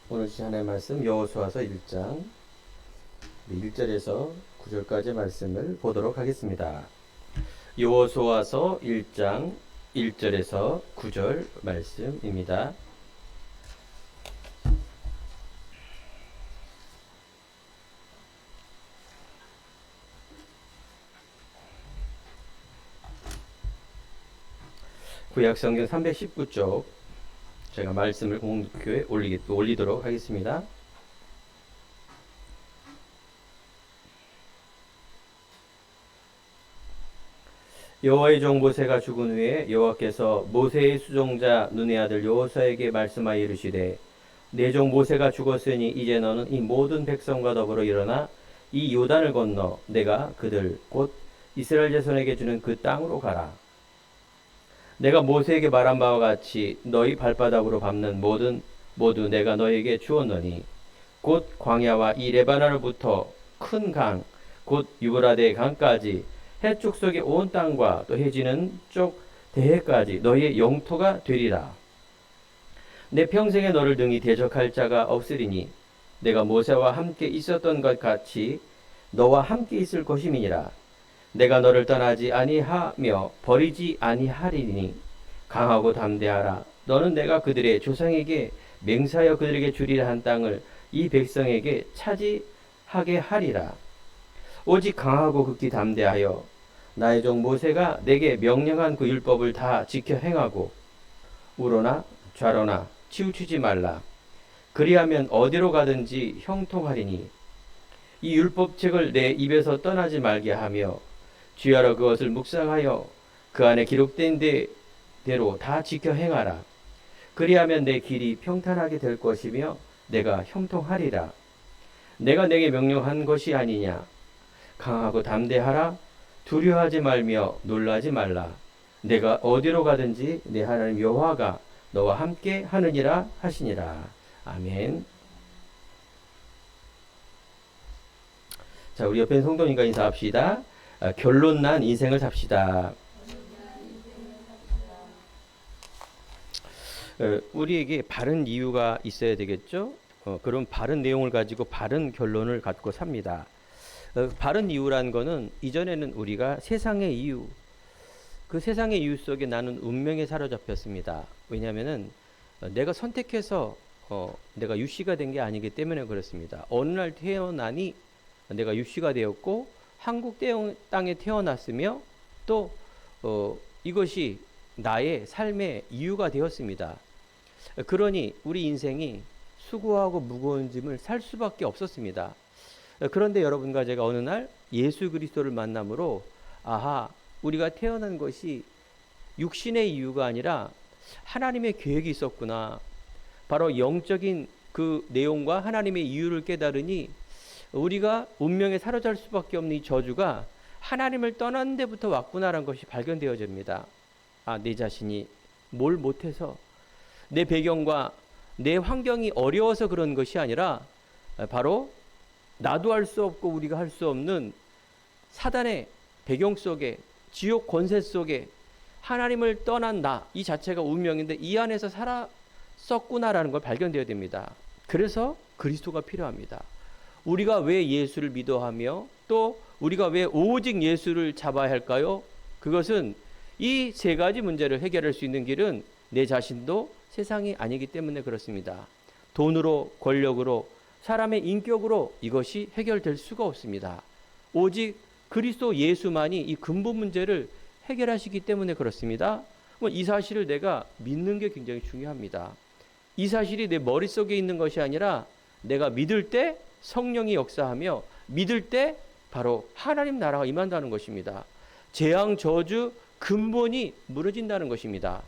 오늘 하나의 말씀 여호수아서 1장 1절에서 9절까지 말씀을 보도록 하겠습니다. 여호수아서 1장 1절에서 9절 말씀입니다. 구약성경 319쪽 제가 말씀을 공동교회에 올리도록 하겠습니다. 여호와의 종 모세가 죽은 후에 여호와께서 모세의 수종자 눈의 아들 여호수아에게 말씀하여 이르시되 내 종 모세가 죽었으니 이제 너는 이 모든 백성과 더불어 일어나 이 요단을 건너 내가 그들 곧 이스라엘 자손에게 주는 그 땅으로 가라. 내가 모세에게 말한 바와 같이 너희 발바닥으로 밟는 모두 내가 너에게 주었노니 곧 광야와 이 레바논으로부터 큰 강 곧 유브라데 강까지 해쪽 속의 온 땅과 또 해지는 쪽 대해까지 너희의 영토가 되리라. 내 평생에 너를 등이 대적할 자가 없으리니 내가 모세와 함께 있었던 것 같이 너와 함께 있을 것임이니라. 내가 너를 떠나지 아니하며 버리지 아니하리니 강하고 담대하라. 너는 내가 그들의 조상에게 맹세하여 그들에게 주리라 한 땅을 이 백성에게 차지하게 하리라. 오직 강하고 극히 담대하여 나의 종 모세가 내게 명령한 그 율법을 다 지켜 행하고 우로나 좌로나 치우치지 말라. 그리하면 어디로 가든지 형통하리니 이 율법책을 내 입에서 떠나지 말게 하며 주야로 그것을 묵상하여 그 안에 기록된 대로 다 지켜 행하라. 그리하면 내 길이 평탄하게 될 것이며 내가 형통하리라. 내가 내게 명령한 것이 아니냐. 강하고 담대하라. 두려워하지 말며 놀라지 말라. 내가 어디로 가든지 내 하나님 여호와가 너와 함께 하느니라 하시니라. 아멘. 자, 우리 옆에 성도님과 인사합시다. 결론 난 인생을 삽시다. 우리에게 바른 이유가 있어야 되겠죠? 그럼 바른 내용을 가지고 바른 결론을 갖고 삽니다. 바른 이유란 거는 이전에는 우리가 세상의 이유, 그 세상의 이유 속에 나는 운명에 사로잡혔습니다. 왜냐하면은 내가 선택해서 내가 유씨가 된 게 아니기 때문에 그렇습니다. 어느 날 태어나니 내가 유씨가 되었고 한국 땅에 태어났으며 또 이것이 나의 삶의 이유가 되었습니다. 그러니 우리 인생이 수고하고 무거운 짐을 살 수밖에 없었습니다. 그런데 여러분과 제가 어느 날 예수 그리스도를 만남으로 아하, 우리가 태어난 것이 육신의 이유가 아니라 하나님의 계획이 있었구나. 바로 영적인 그 내용과 하나님의 이유를 깨달으니 우리가 운명에 사로잡힐 수밖에 없는 이 저주가 하나님을 떠난 데부터 왔구나라는 것이 발견되어집니다. 아, 내 자신이 뭘 못해서 내 배경과 내 환경이 어려워서 그런 것이 아니라 바로 나도 할 수 없고 우리가 할 수 없는 사단의 배경 속에 지옥 권세 속에 하나님을 떠난 나 이 자체가 운명인데 이 안에서 살았었구나라는 걸 발견되어야 됩니다. 그래서 그리스도가 필요합니다. 우리가 왜 예수를 믿어하며 또 우리가 왜 오직 예수를 잡아야 할까요? 그것은 이 세 가지 문제를 해결할 수 있는 길은 내 자신도 세상이 아니기 때문에 그렇습니다. 돈으로, 권력으로, 사람의 인격으로 이것이 해결될 수가 없습니다. 오직 그리스도 예수만이 이 근본 문제를 해결하시기 때문에 그렇습니다. 이 사실을 내가 믿는 게 굉장히 중요합니다. 이 사실이 내 머릿속에 있는 것이 아니라 내가 믿을 때 성령이 역사하며 믿을 때 바로 하나님 나라가 임한다는 것입니다. 재앙 저주 근본이 무너진다는 것입니다.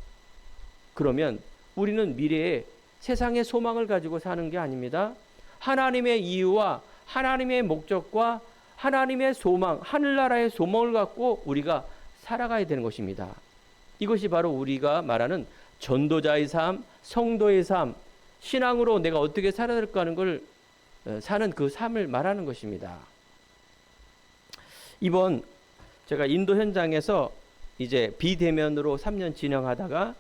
그러면 우리는 미래에 세상의 소망을 가지고 사는 게 아닙니다. 하나님의 이유와 하나님의 목적과 하나님의 소망, 하늘나라의 소망을 갖고 우리가 살아가야 되는 것입니다. 이것이 바로 우리가 말하는 전도자의 삶, 성도의 삶, 신앙으로 내가 어떻게 살아야 될까 하는 걸 사는 그 삶을 말하는 것입니다. 이번 제가 인도 현장에서 이제 비대면으로 3년 진행하다가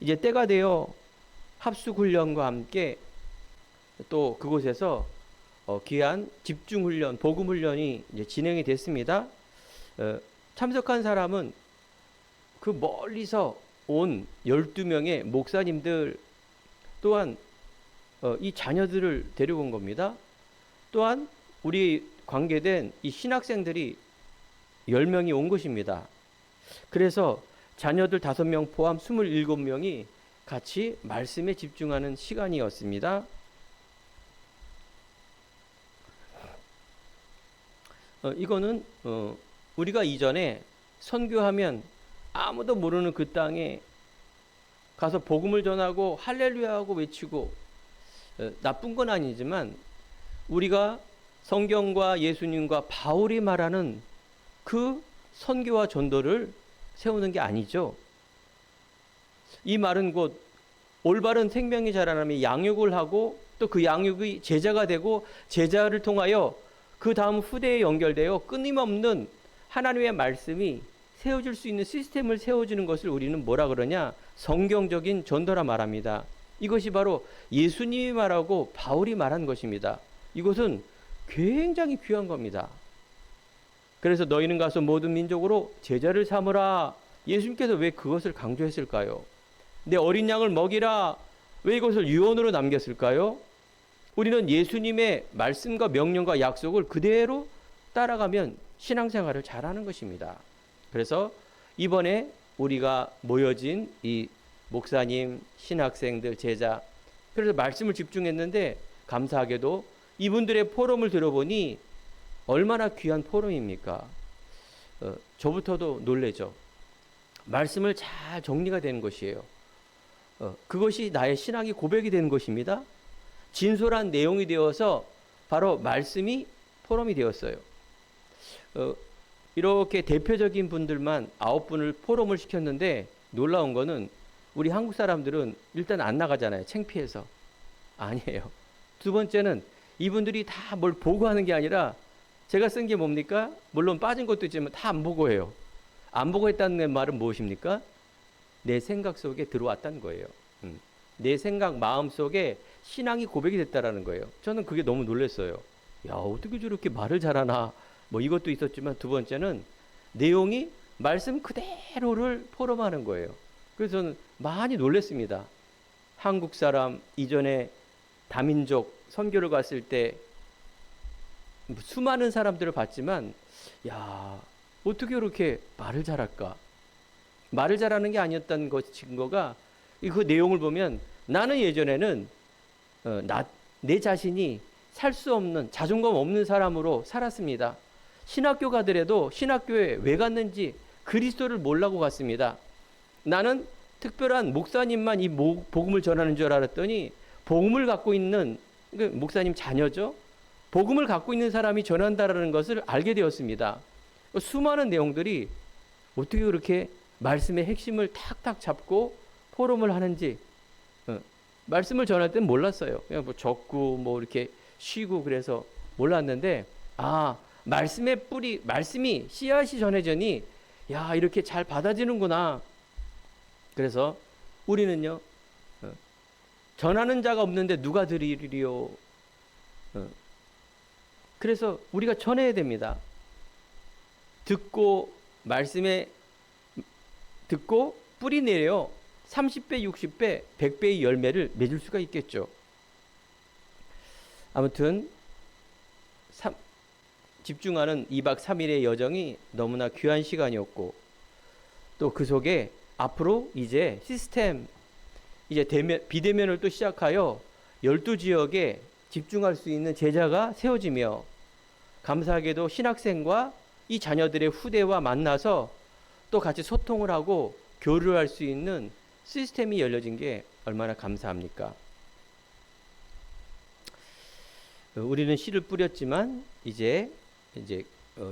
이제 때가 되어 합숙훈련과 함께 또 그곳에서 귀한 집중훈련, 복음훈련이 이제 진행이 됐습니다. 참석한 사람은 그 멀리서 온 12명의 목사님들 또한 이 자녀들을 데려온 겁니다. 또한 우리 관계된 이 신학생들이 10명이 온 것입니다. 그래서 자녀들 5명 포함 27명이 같이 말씀에 집중하는 시간이었습니다. 이거는 우리가 이전에 선교하면 아무도 모르는 그 땅에 가서 복음을 전하고 할렐루야하고 외치고 나쁜 건 아니지만 우리가 성경과 예수님과 바울이 말하는 그 선교와 전도를 세우는 게 아니죠. 이 말은 곧 올바른 생명이 자라나면 양육을 하고 또 그 양육이 제자가 되고 제자를 통하여 그 다음 후대에 연결되어 끊임없는 하나님의 말씀이 세워질 수 있는 시스템을 세워주는 것을 우리는 뭐라 그러냐? 성경적인 전도라 말합니다. 이것이 바로 예수님이 말하고 바울이 말한 것입니다. 이것은 굉장히 귀한 겁니다. 그래서 너희는 가서 모든 민족으로 제자를 삼으라. 예수님께서 왜 그것을 강조했을까요? 내 어린 양을 먹이라. 왜 이것을 유언으로 남겼을까요? 우리는 예수님의 말씀과 명령과 약속을 그대로 따라가면 신앙생활을 잘하는 것입니다. 그래서 이번에 우리가 모여진 이 목사님, 신학생들, 제자, 그래서 말씀을 집중했는데 감사하게도 이분들의 포럼을 들어보니 얼마나 귀한 포럼입니까? 저부터도 놀래죠. 말씀을 잘 정리가 되는 것이에요. 그것이 나의 신앙이 고백이 되는 것입니다. 진솔한 내용이 되어서 바로 말씀이 포럼이 되었어요. 이렇게 대표적인 분들만 9분을 포럼을 시켰는데 놀라운 거는 우리 한국 사람들은 일단 안 나가잖아요. 창피해서. 아니에요. 두 번째는 이분들이 다 뭘 보고 하는 게 아니라 제가 쓴 게 뭡니까? 물론 빠진 것도 있지만 다 안 보고 해요. 안 보고 했다는 말은 무엇입니까? 내 생각 속에 들어왔다는 거예요. 내 생각, 마음 속에 신앙이 고백이 됐다라는 거예요. 저는 그게 너무 놀랐어요. 야, 어떻게 저렇게 말을 잘하나. 뭐 이것도 있었지만 두 번째는 내용이 말씀 그대로를 포럼하는 거예요. 그래서 저는 많이 놀랐습니다. 한국 사람 이전에 다민족 선교를 갔을 때 수많은 사람들을 봤지만 야, 어떻게 그렇게 말을 잘할까? 말을 잘하는 게 아니었다는 것 증거가 그 내용을 보면 나는 예전에는 내 자신이 살 수 없는 자존감 없는 사람으로 살았습니다. 신학교 가더라도 신학교에 왜 갔는지 그리스도를 몰라고 갔습니다. 나는 특별한 목사님만 이 복음을 전하는 줄 알았더니 복음을 갖고 있는 목사님 자녀죠. 복음을 갖고 있는 사람이 전한다라는 것을 알게 되었습니다. 수많은 내용들이 어떻게 그렇게 말씀의 핵심을 탁탁 잡고 포럼을 하는지 말씀을 전할 때는 몰랐어요. 그냥 뭐 적고 뭐 이렇게 쉬고 그래서 몰랐는데 말씀의 뿌리, 말씀이 씨앗이 전해지니 야, 이렇게 잘 받아지는구나. 그래서 우리는요, 전하는 자가 없는데 누가 들으리요. 그래서 우리가 전해야 됩니다. 듣고 말씀에 듣고 뿌리 내려 30배, 60배, 100배의 열매를 맺을 수가 있겠죠. 아무튼 집중하는 2박 3일의 여정이 너무나 귀한 시간이었고 또 그 속에 앞으로 이제 시스템 이제 비대면을 또 시작하여 12지역에 집중할 수 있는 제자가 세워지며 감사하게도 신학생과 이 자녀들의 후대와 만나서 또 같이 소통을 하고 교류를 할 수 있는 시스템이 열려진 게 얼마나 감사합니까? 우리는 씨를 뿌렸지만 이제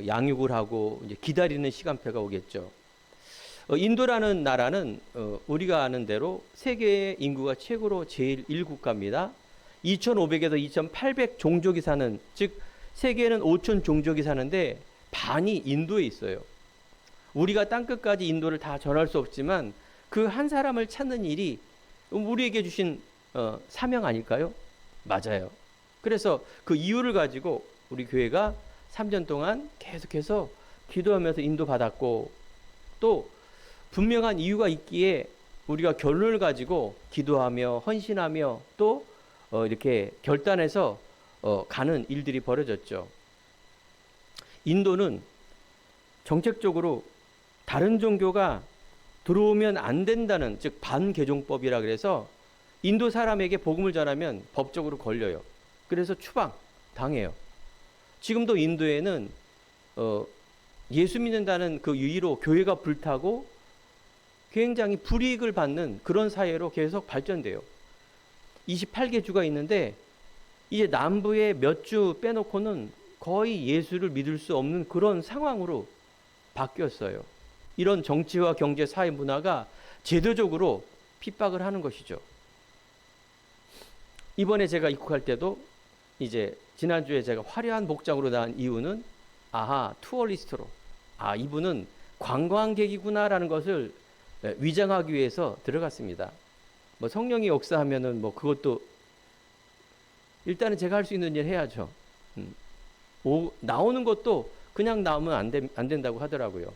양육을 하고 이제 기다리는 시간표가 오겠죠. 인도라는 나라는 우리가 아는 대로 세계의 인구가 최고로 제1국가입니다. 2,500에서 2,800 종족이 사는, 즉 세계에는 5,000 종족이 사는데 반이 인도에 있어요. 우리가 땅끝까지 인도를 다 전할 수 없지만 그 한 사람을 찾는 일이 우리에게 주신 사명 아닐까요? 맞아요. 그래서 그 이유를 가지고 우리 교회가 3년 동안 계속해서 기도하면서 인도받았고, 또 분명한 이유가 있기에 우리가 결론을 가지고 기도하며 헌신하며 또 이렇게 결단해서 가는 일들이 벌어졌죠. 인도는 정책적으로 다른 종교가 들어오면 안 된다는, 즉 반개종법이라 그래서 인도 사람에게 복음을 전하면 법적으로 걸려요. 그래서 추방 당해요. 지금도 인도에는 예수 믿는다는 그 이유로 교회가 불타고 굉장히 불이익을 받는 그런 사회로 계속 발전돼요. 28개 주가 있는데 이제 남부의 몇 주 빼놓고는 거의 예수를 믿을 수 없는 그런 상황으로 바뀌었어요. 이런 정치와 경제, 사회 문화가 제도적으로 핍박을 하는 것이죠. 이번에 제가 입국할 때도 이제 지난주에 제가 화려한 복장으로 나온 이유는 투어리스트로, 이분은 관광객이구나라는 것을 위장하기 위해서 들어갔습니다. 뭐 성령이 역사하면은 뭐 그것도 일단은 제가 할 수 있는 일 해야죠. 나오는 것도 그냥 나오면 안 된다고 하더라고요.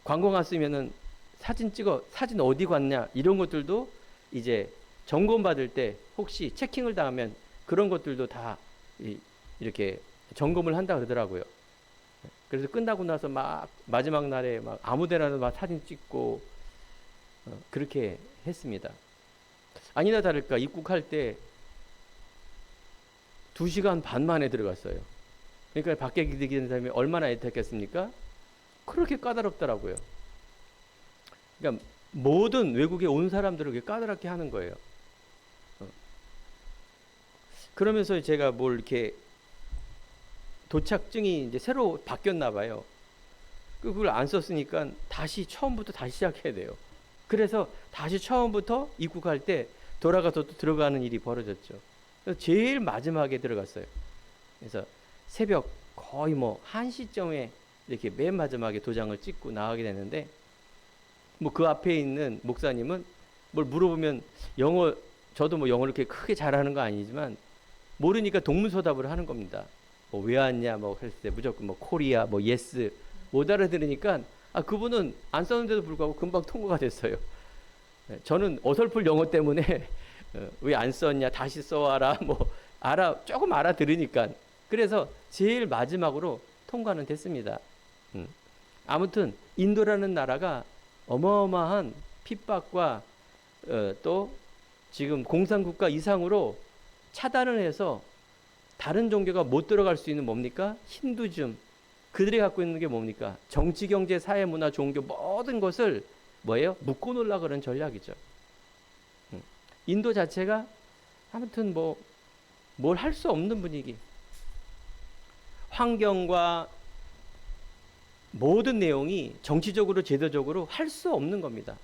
관광 왔으면은 사진 어디 갔냐 이런 것들도 이제 점검 받을 때 혹시 체킹을 당하면 그런 것들도 다 이렇게 점검을 한다 그러더라고요. 그래서 끝나고 나서 막 마지막 날에 막 아무데나 막 사진 찍고 그렇게 했습니다. 아니나 다를까 입국할 때 2시간 반 만에 들어갔어요. 그러니까 밖에 기다리는 사람이 얼마나 애타했겠습니까? 그렇게 까다롭더라고요. 그러니까 모든 외국에 온 사람들을 그렇게 까다롭게 하는 거예요. 그러면서 제가 뭘 이렇게 도착증이 이제 새로 바뀌었나 봐요. 그걸 안 썼으니까 처음부터 다시 시작해야 돼요. 그래서 다시 처음부터 입국할 때 돌아가서 또 들어가는 일이 벌어졌죠. 그래서 제일 마지막에 들어갔어요. 그래서 새벽 거의 1시쯤에 이렇게 맨 마지막에 도장을 찍고 나가게 되는데, 그 앞에 있는 목사님은 뭘 물어보면 저도 영어를 이렇게 크게 잘하는 거 아니지만 모르니까 동문서답을 하는 겁니다. 왜 왔냐 했을 때 무조건 코리아 예스 못 알아들으니까 그분은 안 썼는데도 불구하고 금방 통과가 됐어요. 저는 어설플 영어 때문에 왜 안 썼냐 다시 써와라 조금 알아들으니까, 그래서 제일 마지막으로 통과는 됐습니다. 아무튼 인도라는 나라가 어마어마한 핍박과 또 지금 공산국가 이상으로 차단을 해서 다른 종교가 못 들어갈 수 있는 뭡니까? 힌두즘. 그들이 갖고 있는 게 뭡니까? 정치, 경제, 사회, 문화, 종교 모든 것을 묶어 놓으려고 그런 전략이죠. 인도 자체가 아무튼 뭘 할 수 없는 분위기. 환경과 모든 내용이 정치적으로 제도적으로 할 수 없는 겁니다.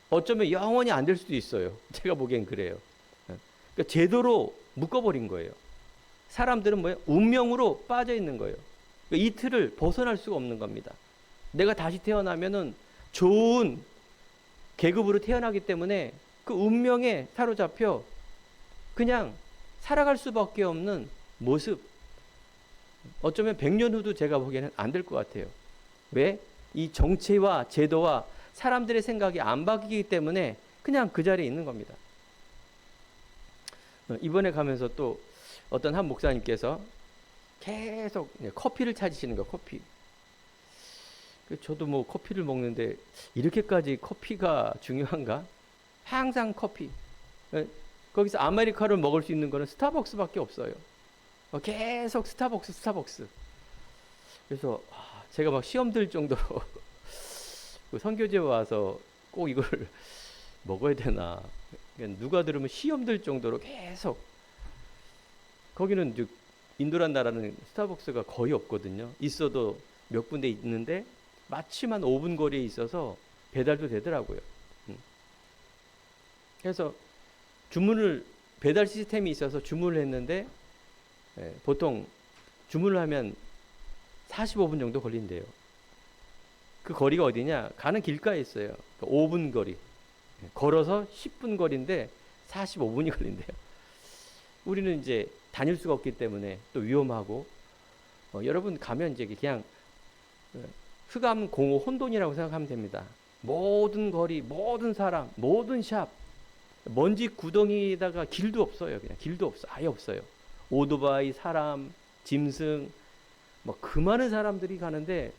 어쩌면 영원히 안 될 수도 있어요. 제가 보기엔 그래요. 그러니까 제도로 묶어버린 거예요. 사람들은 운명으로 빠져 있는 거예요. 그러니까 이 틀을 벗어날 수가 없는 겁니다. 내가 다시 태어나면은 좋은 계급으로 태어나기 때문에 그 운명에 사로잡혀 그냥 살아갈 수밖에 없는 모습. 어쩌면 100년 후도 제가 보기에는 안 될 것 같아요. 왜? 이 정치와 제도와 사람들의 생각이 안 바뀌기 때문에 그냥 그 자리에 있는 겁니다. 이번에 가면서 또 어떤 한 목사님께서 계속 커피를 찾으시는 거예요. 커피. 저도 커피를 먹는데 이렇게까지 커피가 중요한가? 항상 커피. 거기서 아메리카노를 먹을 수 있는 거는 스타벅스밖에 없어요. 계속 스타벅스. 그래서 제가 시험 들 정도로 그 선교제 와서 꼭 이걸 먹어야 되나. 누가 들으면 시험 들 정도로 계속. 거기는 인도란 나라는 스타벅스가 거의 없거든요. 있어도 몇 군데 있는데 마침 한 5분 거리에 있어서 배달도 되더라고요. 그래서 배달 시스템이 있어서 주문을 했는데 보통 주문을 하면 45분 정도 걸린대요. 그 거리가 어디냐? 가는 길가에 있어요. 5분 거리. 걸어서 10분 거리인데 45분이 걸린대요. 우리는 이제 다닐 수가 없기 때문에 또 위험하고, 여러분 가면 이제 그냥 흑암 공허 혼돈이라고 생각하면 됩니다. 모든 거리, 모든 사람, 모든 샵, 먼지 구덩이에다가 길도 없어요. 그냥 길도 없어, 아예 없어요. 오토바이, 사람, 짐승, 뭐 그 많은 사람들이 가는데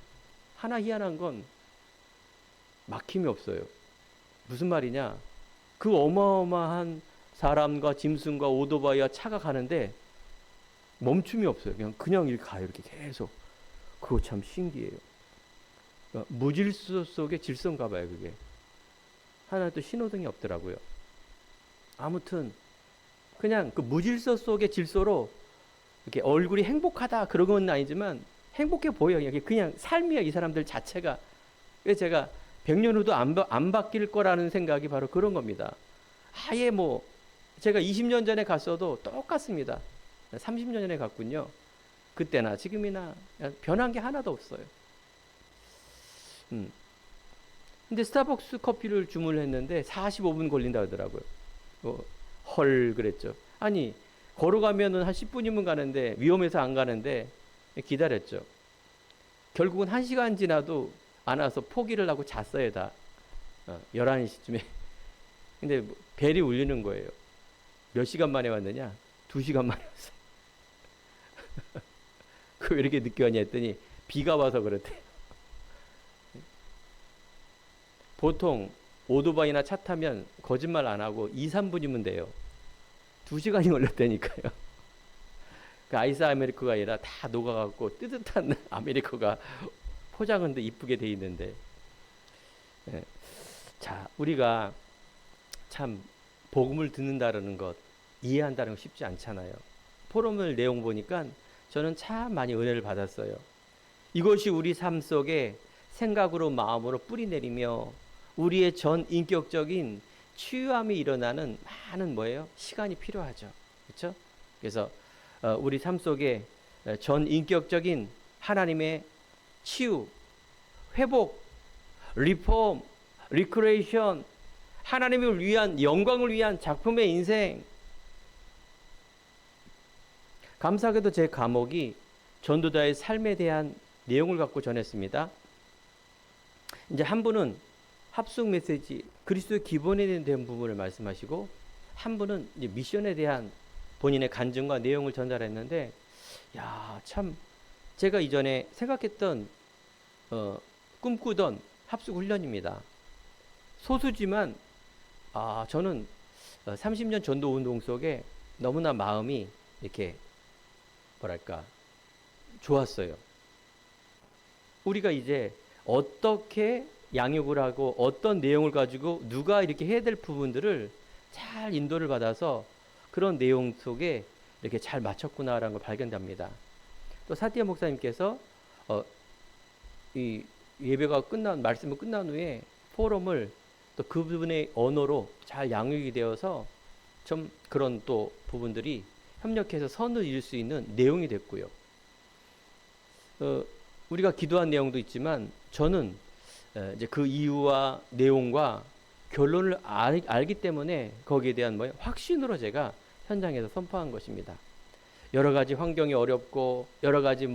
하나 희한한 건 막힘이 없어요. 무슨 말이냐? 그 어마어마한 사람과 짐승과 오토바이와 차가 가는데 멈춤이 없어요. 그냥 이렇게 가요. 이렇게 계속. 그거 참 신기해요. 그러니까 무질서 속의 질서인가 봐요, 그게. 하나 또 신호등이 없더라고요. 아무튼 그냥 그 무질서 속의 질서로 이렇게 얼굴이 행복하다 그런 건 아니지만 행복해 보여요. 그냥 삶이야, 이 사람들 자체가. 그래서 제가 100년 후도 안 바뀔 거라는 생각이 바로 그런 겁니다. 아예 뭐 제가 20년 전에 갔어도 똑같습니다. 30년 전에 갔군요. 그때나 지금이나 변한 게 하나도 없어요. 근데 스타벅스 커피를 주문을 했는데 45분 걸린다 하더라고요. 헐 그랬죠. 아니 걸어가면은 한 10분이면 가는데 위험해서 안 가는데 기다렸죠. 결국은 1시간 지나도 안 와서 포기를 하고 잤어요. 다 11시쯤에. 근데 벨이 울리는 거예요. 몇 시간 만에 왔느냐? 2시간 만에 왔어요. 그 왜 이렇게 늦게 왔냐 했더니 비가 와서 그렇대. 보통 오토바이나 차 타면 거짓말 안 하고 2, 3분이면 돼요. 2시간이 걸렸다니까요. 그 아이스 아메리카가 아니라 다 녹아갖고 뜨뜻한 아메리카가 포장은 더 이쁘게 돼 있는데. 예. 자, 우리가 참 복음을 듣는다는 것, 이해한다는 거 쉽지 않잖아요. 포럼을 내용 보니까 저는 참 많이 은혜를 받았어요. 이것이 우리 삶 속에 생각으로 마음으로 뿌리 내리며 우리의 전 인격적인 치유함이 일어나는 많은 뭐예요? 시간이 필요하죠. 그렇죠? 그래서 우리 삶 속에 전 인격적인 하나님의 치유, 회복, 리폼, 리크레이션, 하나님을 위한 영광을 위한 작품의 인생. 감사하게도 제 과목이 전도자의 삶에 대한 내용을 갖고 전했습니다. 이제 한 분은 합숙 메시지, 그리스도의 기본에 대한 부분을 말씀하시고, 한 분은 이제 미션에 대한 본인의 간증과 내용을 전달했는데, 야, 참 제가 이전에 생각했던 꿈꾸던 합숙 훈련입니다. 소수지만 저는 30년 전도 운동 속에 너무나 마음이 이렇게 뭐랄까 좋았어요. 우리가 이제 어떻게 양육을 하고 어떤 내용을 가지고 누가 이렇게 해야 될 부분들을 잘 인도를 받아서 그런 내용 속에 이렇게 잘 맞췄구나라는 걸 발견됩니다. 또 사티아 목사님께서 이 예배가 말씀이 끝난 후에 포럼을 또 그분의 언어로 잘 양육이 되어서 좀 그런 또 부분들이 협력해서 선을 이룰 수 있는 내용이 됐고요. 우리가 기도한 내용도 있지만 저는 이제 그 이유와 내용과 결론을 알기 때문에 거기에 대한 확신으로 제가 현장에서 선포한 것입니다. 여러 가지 환경이 어렵고 여러 가지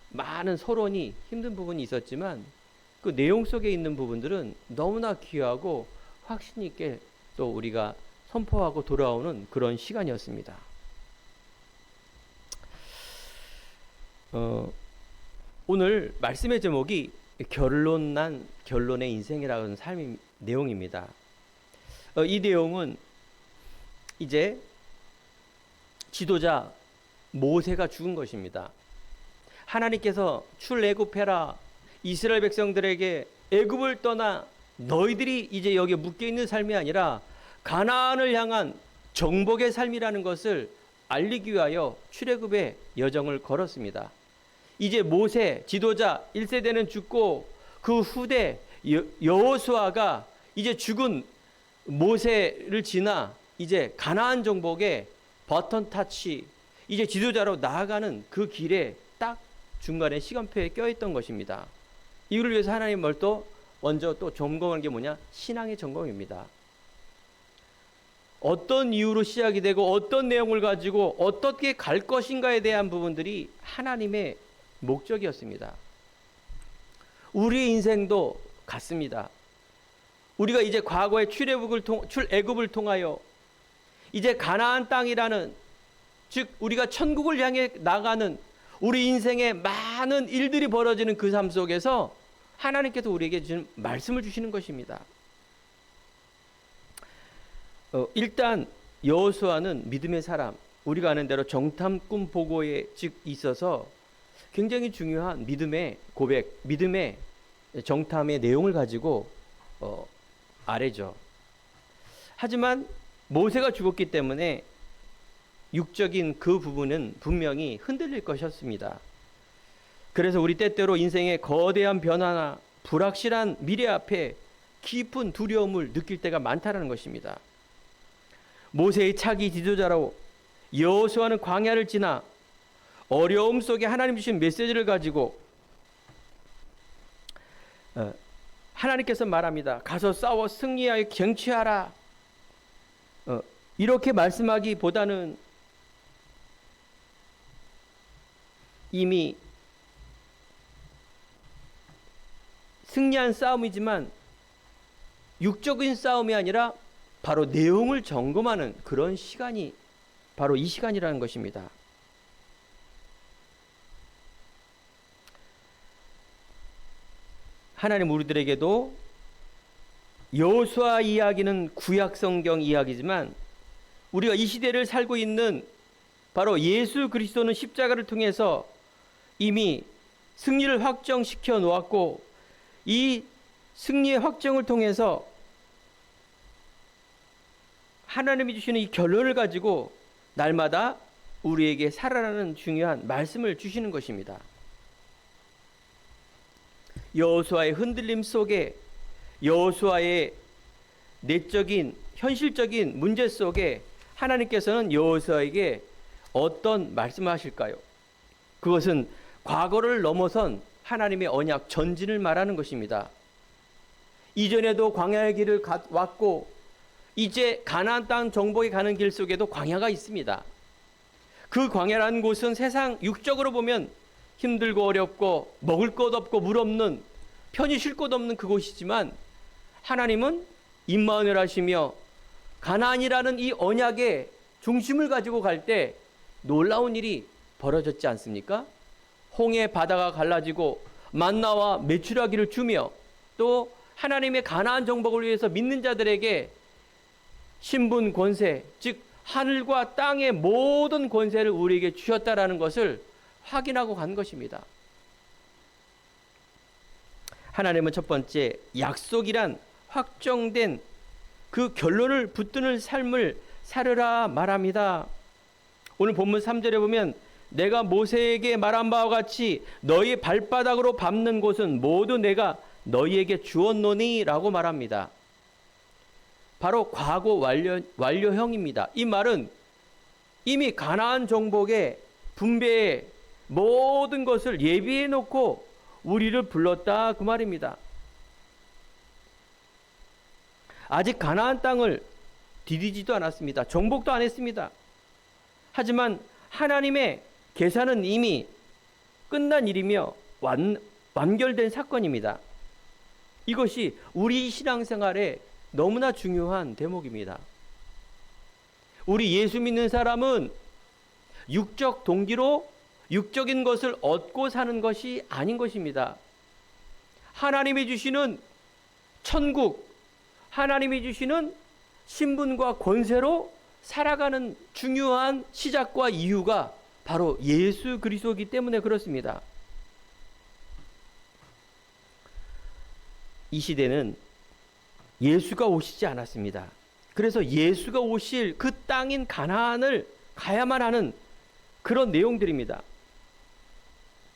많은 서론이 힘든 부분이 있었지만 그 내용 속에 있는 부분들은 너무나 귀하고 확신 있게 또 우리가 선포하고 돌아오는 그런 시간이었습니다. 오늘 말씀의 제목이 결론난 결론의 인생이라는 삶의 내용입니다. 이 내용은 이제 지도자 모세가 죽은 것입니다. 하나님께서 출애굽해라, 이스라엘 백성들에게 애굽을 떠나 너희들이 이제 여기에 묶여 있는 삶이 아니라 가나안을 향한 정복의 삶이라는 것을 알리기 위하여 출애굽의 여정을 걸었습니다. 이제 모세 지도자 1세대는 죽고 그 후대 여호수아가 이제 죽은 모세를 지나 이제 가나안 정복의 버튼 타치, 이제 지도자로 나아가는 그 길에 딱 중간에 시간표에 껴있던 것입니다. 이를 위해서 하나님 먼저 또 점검하는 게 뭐냐? 신앙의 점검입니다. 어떤 이유로 시작이 되고 어떤 내용을 가지고 어떻게 갈 것인가에 대한 부분들이 하나님의 목적이었습니다. 우리의 인생도 같습니다. 우리가 이제 과거의 출애굽을 통하여 이제 가나안 땅이라는, 즉 우리가 천국을 향해 나가는 우리 인생에 많은 일들이 벌어지는 그 삶 속에서 하나님께서 우리에게 주는 말씀을 주시는 것입니다. 일단 여호수아는 믿음의 사람, 우리가 아는 대로 정탐꾼 보고에 즉 있어서 굉장히 중요한 믿음의 고백, 믿음의 정탐의 내용을 가지고 아래죠. 하지만 모세가 죽었기 때문에 육적인 그 부분은 분명히 흔들릴 것이었습니다. 그래서 우리 때때로 인생의 거대한 변화나 불확실한 미래 앞에 깊은 두려움을 느낄 때가 많다는 것입니다. 모세의 차기 지도자로 여호수아는 광야를 지나 어려움 속에 하나님 주신 메시지를 가지고 하나님께서 말합니다. 가서 싸워 승리하여 경치하라. 이렇게 말씀하기보다는 이미 승리한 싸움이지만 육적인 싸움이 아니라 바로 내용을 점검하는 그런 시간이 바로 이 시간이라는 것입니다. 하나님 우리들에게도 여호수아 이야기는 구약 성경 이야기지만 우리가 이 시대를 살고 있는 바로 예수 그리스도는 십자가를 통해서 이미 승리를 확정시켜 놓았고, 이 승리의 확정을 통해서 하나님이 주시는 이 결론을 가지고 날마다 우리에게 살아나는 중요한 말씀을 주시는 것입니다. 여호수아의 흔들림 속에, 여호수아의 내적인 현실적인 문제 속에 하나님께서는 여호수아에게 어떤 말씀을 하실까요? 그것은 과거를 넘어선 하나님의 언약 전진을 말하는 것입니다. 이전에도 광야의 길을 왔고 이제 가나안 땅 정복에 가는 길 속에도 광야가 있습니다. 그 광야라는 곳은 세상 육적으로 보면 힘들고 어렵고 먹을 것 없고 물 없는, 편히 쉴 곳 없는 그곳이지만 하나님은 임마누엘 하시며 가나안이라는 이 언약의 중심을 가지고 갈 때 놀라운 일이 벌어졌지 않습니까? 홍해 바다가 갈라지고 만나와 메추라기를 주며 또 하나님의 가나안 정복을 위해서 믿는 자들에게 신분 권세, 즉 하늘과 땅의 모든 권세를 우리에게 주셨다라는 것을 확인하고 간 것입니다. 하나님은 첫 번째 약속이란 확정된 그 결론을 붙드는 삶을 살으라 말합니다. 오늘 본문 3절에 보면 내가 모세에게 말한 바와 같이 너희 발바닥으로 밟는 곳은 모두 내가 너희에게 주었노니 라고 말합니다. 바로 과거 완료형입니다. 이 말은 이미 가나안 정복의 분배의 모든 것을 예비해 놓고 우리를 불렀다 그 말입니다. 아직 가나안 땅을 디디지도 않았습니다. 정복도 안 했습니다. 하지만 하나님의 계산은 이미 끝난 일이며 완결된 사건입니다. 이것이 우리 신앙생활에 너무나 중요한 대목입니다. 우리 예수 믿는 사람은 육적 동기로 육적인 것을 얻고 사는 것이 아닌 것입니다. 하나님이 주시는 천국, 하나님이 주시는 신분과 권세로 살아가는 중요한 시작과 이유가 바로 예수 그리스도이기 때문에 그렇습니다. 이 시대는 예수가 오시지 않았습니다. 그래서 예수가 오실 그 땅인 가나안을 가야만 하는 그런 내용들입니다.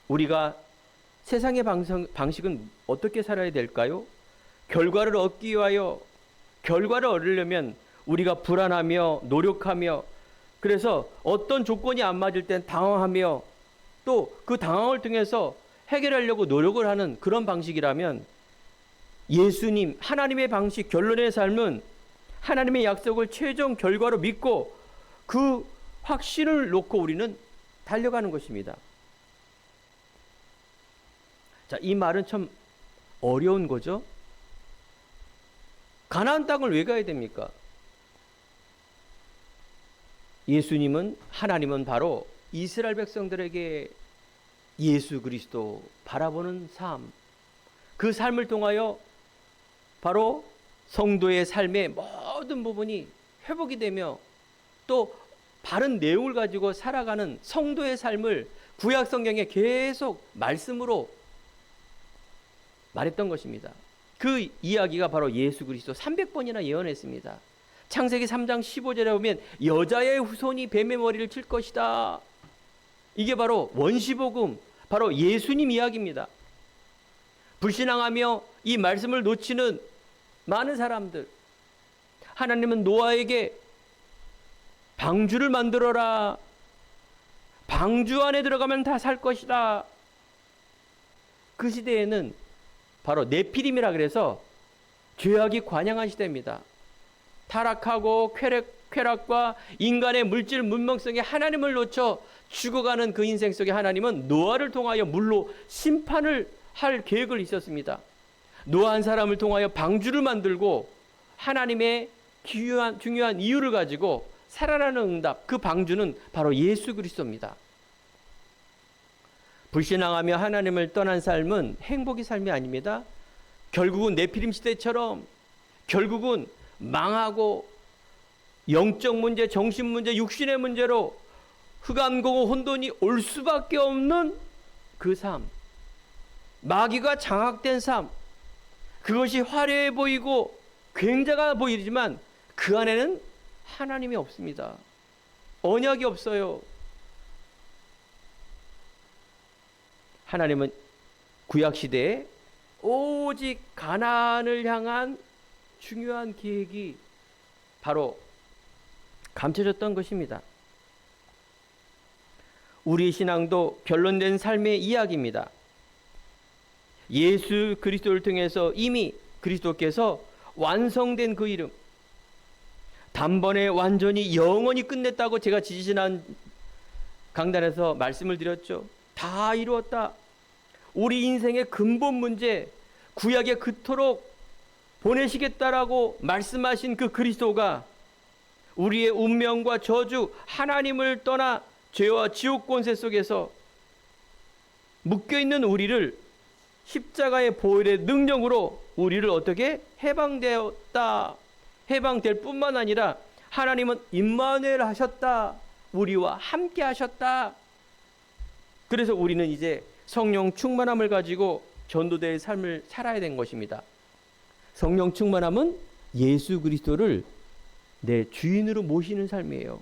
우리가 세상의 방식은 어떻게 살아야 될까요? 결과를 얻기 위하여, 결과를 얻으려면 우리가 불안하며 노력하며, 그래서 어떤 조건이 안 맞을 땐 당황하며 또 그 당황을 통해서 해결하려고 노력을 하는 그런 방식이라면 예수님, 하나님의 방식, 결론의 삶은 하나님의 약속을 최종 결과로 믿고 그 확신을 놓고 우리는 달려가는 것입니다. 자, 이 말은 참 어려운 거죠. 가나안 땅을 왜 가야 됩니까? 예수님은, 하나님은 바로 이스라엘 백성들에게 예수 그리스도 바라보는 삶, 그 삶을 통하여 바로 성도의 삶의 모든 부분이 회복이 되며 또 바른 내용을 가지고 살아가는 성도의 삶을 구약 성경에 계속 말씀으로 말했던 것입니다. 그 이야기가 바로 예수 그리스도 300번이나 예언했습니다. 창세기 3장 15절에 보면 여자의 후손이 뱀의 머리를 칠 것이다. 이게 바로 원시복음, 바로 예수님 이야기입니다. 불신앙하며 이 말씀을 놓치는 많은 사람들, 하나님은 노아에게 방주를 만들어라, 방주 안에 들어가면 다 살 것이다. 그 시대에는 바로 네피림이라 그래서 죄악이 관영한 시대입니다. 타락하고 쾌락과 인간의 물질 문명성에 하나님을 놓쳐 죽어가는 그 인생 속에 하나님은 노아를 통하여 물로 심판을 할 계획을 있었습니다. 노아 한 사람을 통하여 방주를 만들고 하나님의 중요한 이유를 가지고 살아나는 응답, 그 방주는 바로 예수 그리스도입니다. 불신앙하며 하나님을 떠난 삶은 행복의 삶이 아닙니다. 결국은 네피림 시대처럼 결국은 망하고 영적 문제, 정신 문제, 육신의 문제로 흑암공허 혼돈이 올 수밖에 없는 그 삶, 마귀가 장악된 삶, 그것이 화려해 보이고 굉장해 보이지만 그 안에는 하나님이 없습니다. 언약이 없어요. 하나님은 구약시대에 오직 가나안을 향한 중요한 계획이 바로 감춰졌던 것입니다. 우리의 신앙도 결론된 삶의 이야기입니다. 예수 그리스도를 통해서 이미 그리스도께서 완성된 그 이름, 단번에 완전히 영원히 끝냈다고 제가 지지난 강단에서 말씀을 드렸죠. 다 이루었다. 우리 인생의 근본 문제, 구약에 그토록 보내시겠다라고 말씀하신 그 그리스도가 우리의 운명과 저주, 하나님을 떠나 죄와 지옥 권세 속에서 묶여있는 우리를 십자가의 보혈의 능력으로 우리를 어떻게 해방되었다. 해방될 뿐만 아니라 하나님은 임마누엘 하셨다. 우리와 함께 하셨다. 그래서 우리는 이제 성령 충만함을 가지고 전도자의 삶을 살아야 된 것입니다. 성령 충만함은 예수 그리스도를 내 주인으로 모시는 삶이에요.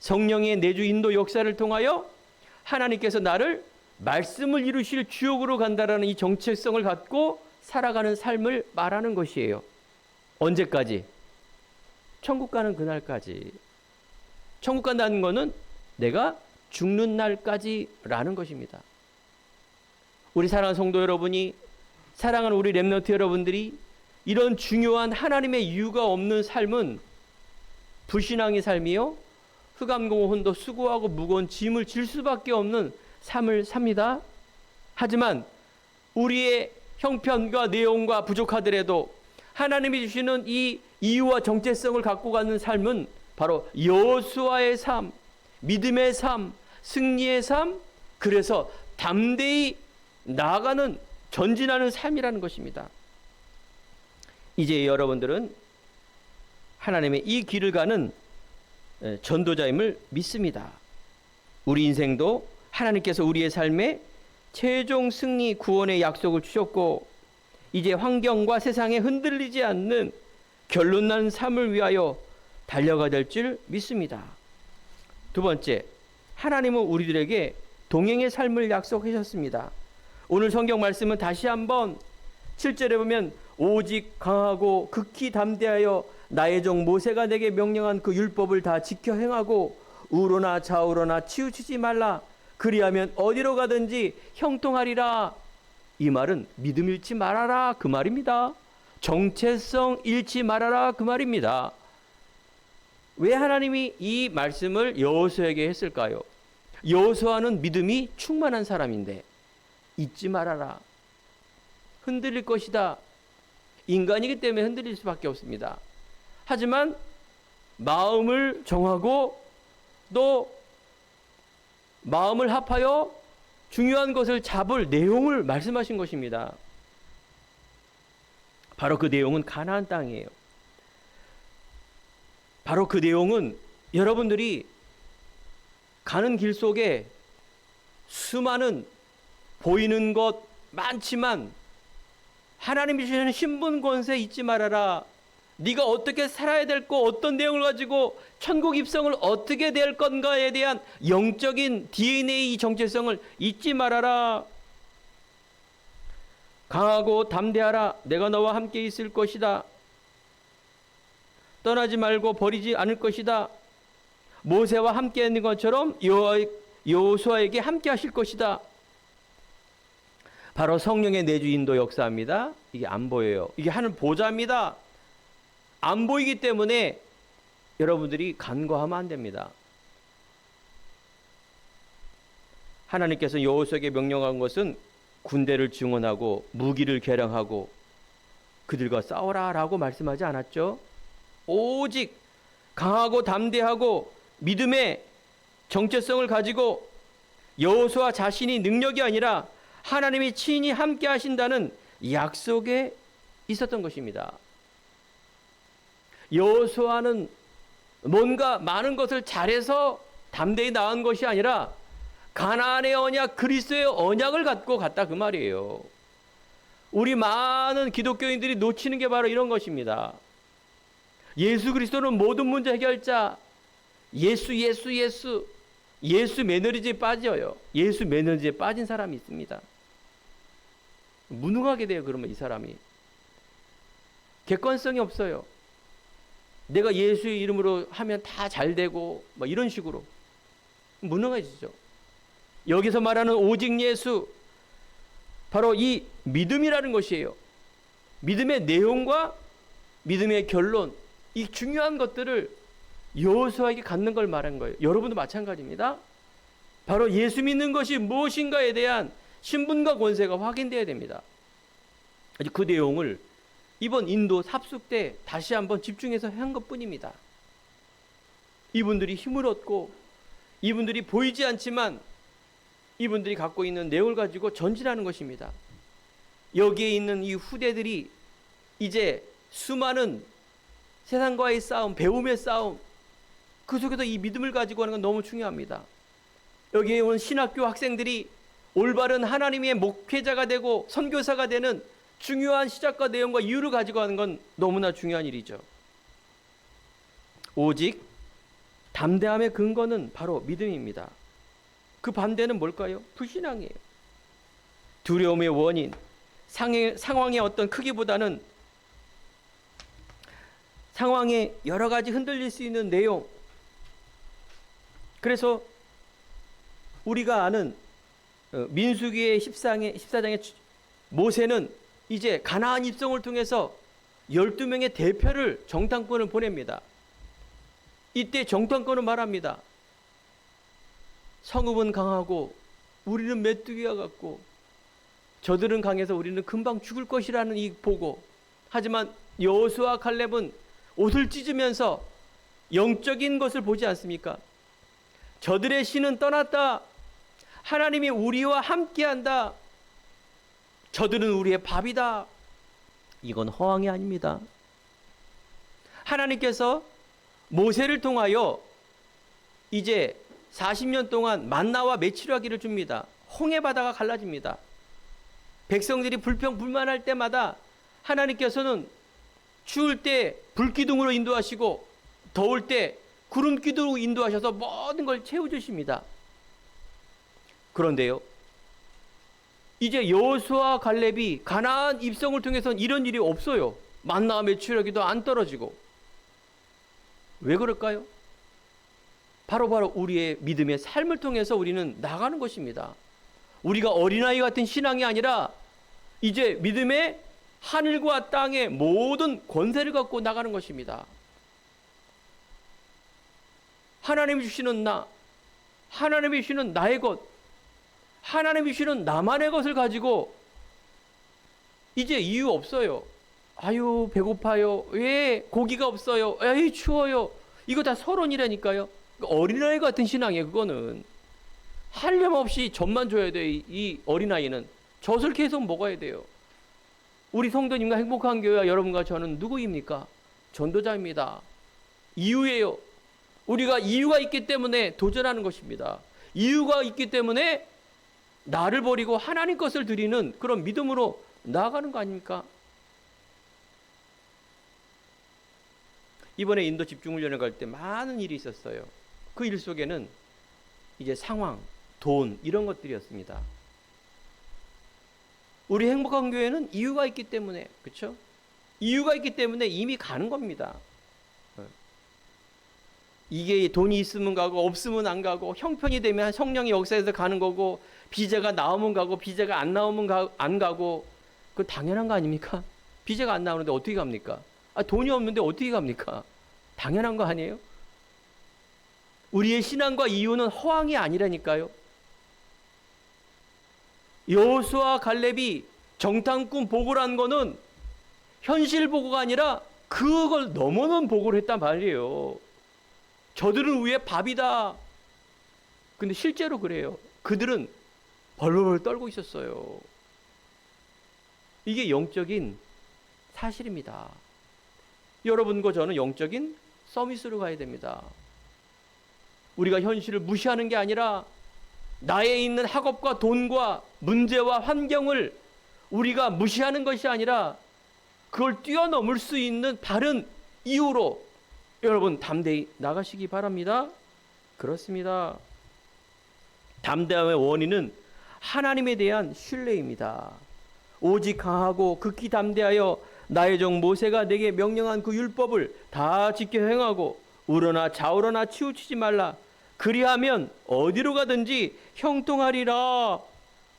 성령의 내주 인도 역사를 통하여 하나님께서 나를 말씀을 이루실 주역으로 간다라는 이 정체성을 갖고 살아가는 삶을 말하는 것이에요. 언제까지? 천국 가는 그날까지. 천국 간다는 것은 내가 죽는 날까지라는 것입니다. 우리 사랑하는 성도 여러분이, 사랑하는 우리 렘넌트 여러분들이 이런 중요한 하나님의 이유가 없는 삶은 불신앙의 삶이요, 흑암공허 혼돈, 수고하고 무거운 짐을 질 수밖에 없는 삶을 삽니다. 하지만 우리의 형편과 내용과 부족하더라도 하나님이 주시는 이 이유와 정체성을 갖고 가는 삶은 바로 여호수아의 삶, 믿음의 삶, 승리의 삶, 그래서 담대히 나아가는, 전진하는 삶이라는 것입니다. 이제 여러분들은 하나님의 이 길을 가는 전도자임을 믿습니다. 우리 인생도 하나님께서 우리의 삶에 최종 승리 구원의 약속을 주셨고 이제 환경과 세상에 흔들리지 않는 결론난 삶을 위하여 달려가야 될 줄 믿습니다. 두 번째, 하나님은 우리들에게 동행의 삶을 약속하셨습니다. 오늘 성경 말씀은 다시 한번 7절에 보면 오직 강하고 극히 담대하여 나의 종 모세가 내게 명령한 그 율법을 다 지켜 행하고 우로나 좌우로나 치우치지 말라. 그리하면 어디로 가든지 형통하리라. 이 말은 믿음 잃지 말아라 그 말입니다. 정체성 잃지 말아라 그 말입니다. 왜 하나님이 이 말씀을 여호수아에게 했을까요? 여호수아는 믿음이 충만한 사람인데 잊지 말아라. 흔들릴 것이다. 인간이기 때문에 흔들릴 수밖에 없습니다. 하지만 마음을 정하고 또 마음을 합하여 중요한 것을 잡을 내용을 말씀하신 것입니다. 바로 그 내용은 가나안 땅이에요. 바로 그 내용은 여러분들이 가는 길 속에 수많은 보이는 것 많지만 하나님이 주시는 신분 권세 잊지 말아라. 네가 어떻게 살아야 될 거, 어떤 내용을 가지고 천국 입성을 어떻게 될 건가에 대한 영적인 DNA 정체성을 잊지 말아라. 강하고 담대하라. 내가 너와 함께 있을 것이다. 떠나지 말고 버리지 않을 것이다. 모세와 함께 있는 것처럼 여호수아에게 함께 하실 것이다. 바로 성령의 내주 인도 역사입니다. 이게 안 보여요. 이게 하늘 보좌입니다. 안 보이기 때문에 여러분들이 간과하면 안 됩니다. 하나님께서 여호수아에게 명령한 것은 군대를 증원하고 무기를 개량하고 그들과 싸워라 라고 말씀하지 않았죠. 오직 강하고 담대하고 믿음의 정체성을 가지고 여호수아 자신이 능력이 아니라 하나님이 친히 함께 하신다는 약속에 있었던 것입니다. 여호수아는 뭔가 많은 것을 잘해서 담대히 나간 것이 아니라 가나안의 언약, 그리스도의 언약을 갖고 갔다 그 말이에요. 우리 많은 기독교인들이 놓치는 게 바로 이런 것입니다. 예수 그리스도는 모든 문제 해결자. 예수 매너리즘에 빠져요. 예수 매너리즘에 빠진 사람이 있습니다. 무능하게 돼요. 그러면 이 사람이 객관성이 없어요. 내가 예수의 이름으로 하면 다 잘 되고 뭐 이런 식으로 무능해지죠. 여기서 말하는 오직 예수, 바로 이 믿음이라는 것이에요. 믿음의 내용과 믿음의 결론, 이 중요한 것들을 여호수아에게 갖는 걸 말한 거예요. 여러분도 마찬가지입니다. 바로 예수 믿는 것이 무엇인가에 대한 신분과 권세가 확인되어야 됩니다. 그 내용을 이번 인도 삽숙 때 다시 한번 집중해서 한 것뿐입니다. 이분들이 힘을 얻고 이분들이 보이지 않지만 이분들이 갖고 있는 내용을 가지고 전진하는 것입니다. 여기에 있는 이 후대들이 이제 수많은 세상과의 싸움, 배움의 싸움, 그 속에서 이 믿음을 가지고 하는 건 너무 중요합니다. 여기에 온 신학교 학생들이 올바른 하나님의 목회자가 되고 선교사가 되는 중요한 시작과 내용과 이유를 가지고 하는 건 너무나 중요한 일이죠. 오직 담대함의 근거는 바로 믿음입니다. 그 반대는 뭘까요? 불신앙이에요. 두려움의 원인, 상황의 어떤 크기보다는 상황에 여러 가지 흔들릴 수 있는 내용. 그래서 우리가 아는 민수기의 14장의 모세는 이제 가나안 입성을 통해서 12명의 대표를 정탐꾼을 보냅니다. 이때 정탐꾼은 말합니다. 성읍은 강하고 우리는 메뚜기와 같고 저들은 강해서 우리는 금방 죽을 것이라는 이 보고, 하지만 여호수아와 칼렙은 옷을 찢으면서 영적인 것을 보지 않습니까? 저들의 신은 떠났다. 하나님이 우리와 함께한다. 저들은 우리의 밥이다. 이건 허황이 아닙니다. 하나님께서 모세를 통하여 이제 40년 동안 만나와 메추라기를 줍니다. 홍해 바다가 갈라집니다. 백성들이 불평불만할 때마다 하나님께서는 추울 때 불기둥으로 인도하시고 더울 때 구름기둥으로 인도하셔서 모든 걸 채워주십니다. 그런데요, 이제 여호수아 갈렙이 가나안 입성을 통해서는 이런 일이 없어요. 만나와 메추라기도 안 떨어지고. 왜 그럴까요? 바로 우리의 믿음의 삶을 통해서 우리는 나가는 것입니다. 우리가 어린아이 같은 신앙이 아니라 이제 믿음의 하늘과 땅의 모든 권세를 갖고 나가는 것입니다. 하나님이 주시는 나, 하나님이 주시는 나의 것, 하나님이 주시는 나만의 것을 가지고 이제 이유 없어요. 아유 배고파요. 왜 고기가 없어요. 에이 추워요. 이거 다 서론이라니까요. 어린아이 같은 신앙이에요. 그거는 한렴없이 젖만 줘야 돼. 이 어린아이는 젖을 계속 먹어야 돼요. 우리 성도님과 행복한 교회와 여러분과 저는 누구입니까? 전도자입니다. 이유예요. 우리가 이유가 있기 때문에 도전하는 것입니다. 이유가 있기 때문에 나를 버리고 하나님 것을 드리는 그런 믿음으로 나아가는 거 아닙니까? 이번에 인도 집중훈련을 갈 때 많은 일이 있었어요. 그 일 속에는 이제 상황, 돈 이런 것들이었습니다. 우리 행복한 교회는 이유가 있기 때문에, 그렇죠? 이유가 있기 때문에 이미 가는 겁니다. 이게 돈이 있으면 가고 없으면 안 가고 형편이 되면 성령의 역사에서 가는 거고 비자가 나오면 가고 비자가 안 나오면 안 가고 그건 당연한 거 아닙니까? 비자가 안 나오는데 어떻게 갑니까? 돈이 없는데 어떻게 갑니까? 당연한 거 아니에요? 우리의 신앙과 이유는 허황이 아니라니까요. 여호수아 갈렙이 정탐꾼 보고를 한 거는 현실 보고가 아니라 그걸 넘어는 보고를 했단 말이에요. 저들은 위에 밥이다. 근데 실제로 그래요. 그들은 벌벌 떨고 있었어요. 이게 영적인 사실입니다. 여러분과 저는 영적인 서밋으로 가야 됩니다. 우리가 현실을 무시하는 게 아니라 나에 있는 학업과 돈과 문제와 환경을 우리가 무시하는 것이 아니라 그걸 뛰어넘을 수 있는 바른 이유로 여러분 담대히 나가시기 바랍니다. 그렇습니다. 담대함의 원인은 하나님에 대한 신뢰입니다. 오직 강하고 극히 담대하여 나의 종 모세가 내게 명령한 그 율법을 다 지켜 행하고 우러나 좌우러나 치우치지 말라. 그리하면 어디로 가든지 형통하리라.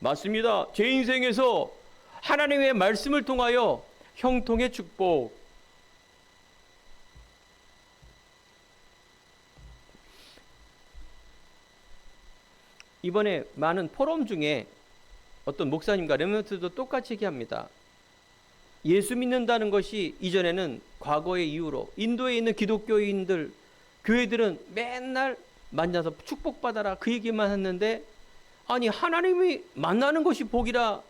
맞습니다. 제 인생에서 하나님의 말씀을 통하여 형통의 축복. 이번에 많은 포럼 중에 어떤 목사님과 렘넌트도 똑같이 얘기합니다. 예수 믿는다는 것이 이전에는 과거의 이유로 인도에 있는 기독교인들, 교회들은 맨날 만나서 축복받아라 그 얘기만 했는데 아니 하나님이 만나는 것이 복이라.